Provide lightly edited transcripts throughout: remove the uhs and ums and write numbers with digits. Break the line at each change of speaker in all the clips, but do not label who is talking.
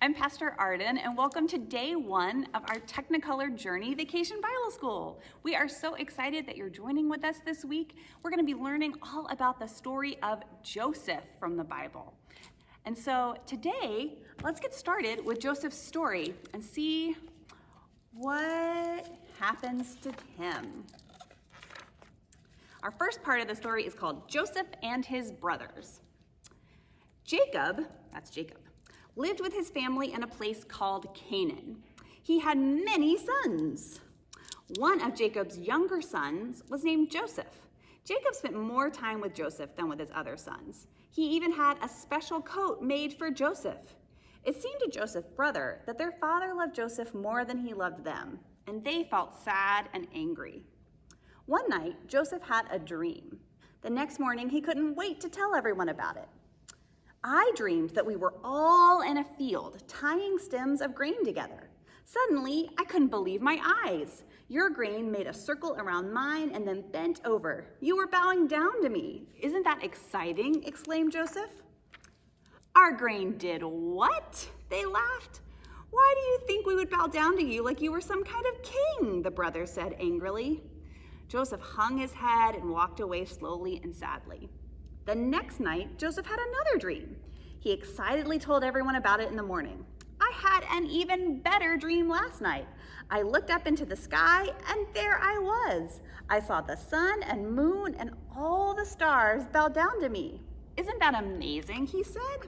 I'm Pastor Arden, and welcome to day one of our Technicolor Journey Vacation Bible School. We are so excited that you're joining with us this week. We're going to be learning all about the story of Joseph from the Bible. And so today, let's get started with Joseph's story and see what happens to him. Our first part of the story is called Joseph and His Brothers. Jacob, that's Jacob, lived with his family in a place called Canaan. He had many sons. One of Jacob's younger sons was named Joseph. Jacob spent more time with Joseph than with his other sons. He even had a special coat made for Joseph. It seemed to Joseph's brother that their father loved Joseph more than he loved them, and they felt sad and angry. One night, Joseph had a dream. The next morning, he couldn't wait to tell everyone about it. I dreamed that we were all in a field, tying stems of grain together. Suddenly, I couldn't believe my eyes. Your grain made a circle around mine and then bent over. You were bowing down to me. Isn't that exciting? Exclaimed Joseph. Our grain did what? They laughed. Why do you think we would bow down to you like you were some kind of king? The brothers said angrily. Joseph hung his head and walked away slowly and sadly. The next night, Joseph had another dream. He excitedly told everyone about it in the morning. I had an even better dream last night. I looked up into the sky, and there I was. I saw the sun and moon and all the stars bow down to me. Isn't that amazing? He said.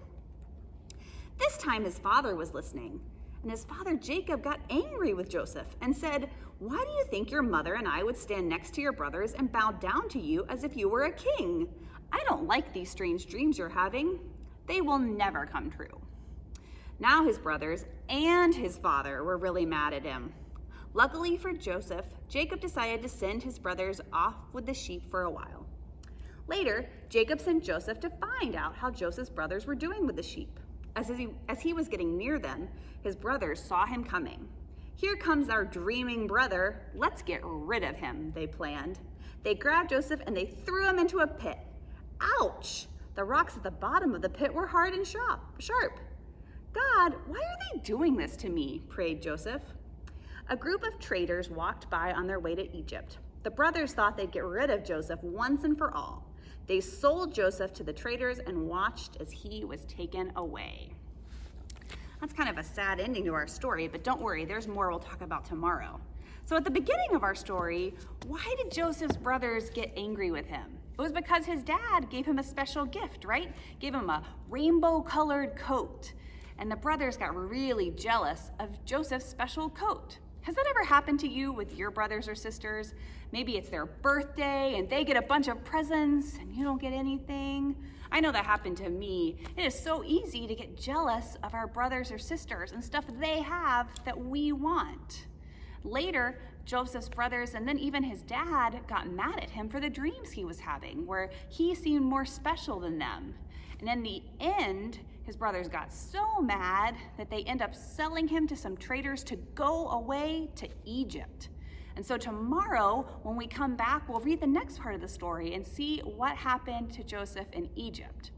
This time his father was listening, and his father Jacob got angry with Joseph and said, "Why do you think your mother and I would stand next to your brothers and bow down to you as if you were a king? I don't like these strange dreams you're having. They will never come true." Now his brothers and his father were really mad at him. Luckily for Joseph, Jacob decided to send his brothers off with the sheep for a while. Later, Jacob sent Joseph to find out how Joseph's brothers were doing with the sheep. As he was getting near them, his brothers saw him coming. "Here comes our dreaming brother. Let's get rid of him," they planned. They grabbed Joseph and they threw him into a pit. Ouch! The rocks at the bottom of the pit were hard and sharp. "God, why are they doing this to me?" prayed Joseph. A group of traders walked by on their way to Egypt. The brothers thought they'd get rid of Joseph once and for all. They sold Joseph to the traders and watched as he was taken away. That's kind of a sad ending to our story, but don't worry, there's more we'll talk about tomorrow. So at the beginning of our story, why did Joseph's brothers get angry with him? It was because his dad gave him a special gift, right? Gave him a rainbow-colored coat. And the brothers got really jealous of Joseph's special coat. Has that ever happened to you with your brothers or sisters? Maybe it's their birthday and they get a bunch of presents and you don't get anything. I know that happened to me. It is so easy to get jealous of our brothers or sisters and stuff they have that we want. Later, Joseph's brothers and then even his dad got mad at him for the dreams he was having, where he seemed more special than them. And in the end, his brothers got so mad that they end up selling him to some traders to go away to Egypt. And so tomorrow, when we come back, we'll read the next part of the story and see what happened to Joseph in Egypt.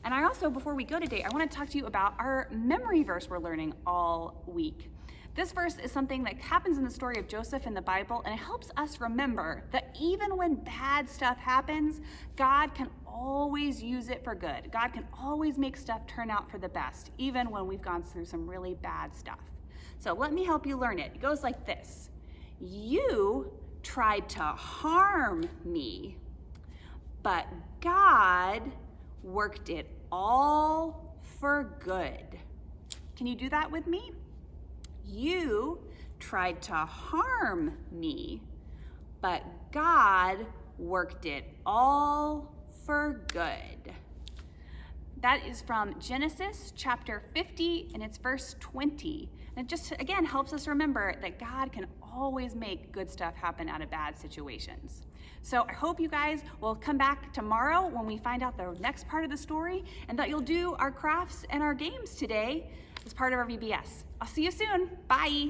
And I also, before we go today, I want to talk to you about our memory verse we're learning all week. This verse is something that happens in the story of Joseph in the Bible, and it helps us remember that even when bad stuff happens, God can always use it for good. God can always make stuff turn out for the best, even when we've gone through some really bad stuff. So let me help you learn it. It goes like this. You tried to harm me, but God worked it all for good. Can you do that with me? You tried to harm me, but God worked it all for good. That is from Genesis chapter 50, and it's verse 20. And it just, again, helps us remember that God can always make good stuff happen out of bad situations. So I hope you guys will come back tomorrow when we find out the next part of the story, and that you'll do our crafts and our games today as part of our VBS. I'll see you soon. Bye.